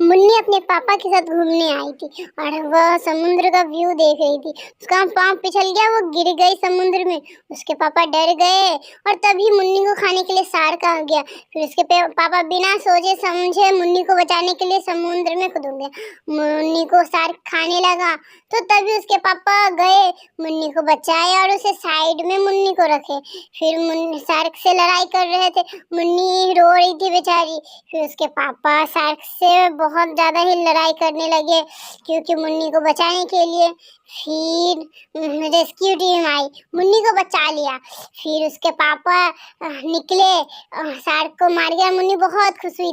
मुन्नी अपने पापा के साथ घूमने आई थी और वह समुद्र का व्यू देख रही थी। उसका पाँव फिसल गया, वो गिर गई समुद्र में। उसके पापा डर गए और तभी मुन्नी को खाने के लिए शार्क आ गया। फिर उसके पापा बिना सोचे समझे मुन्नी को बचाने के लिए समुद्र में कूद गए। मुन्नी को शार्क खाने लगा तो तभी उसके पापा गए, मुन्नी को बचाए और उसे साइड में मुन्नी को रखे। फिर मुन्नी शार्क से लड़ाई कर रहे थे, मुन्नी रो रही थी बेचारी। फिर उसके पापा शार्क से बहुत ज़्यादा ही लड़ाई करने लगे क्योंकि मुन्नी को बचाने के लिए। फिर रेस्क्यू टीम आई, मुन्नी को बचा लिया। फिर उसके पापा निकले, शार्क को मार गया। मुन्नी बहुत खुश हुई।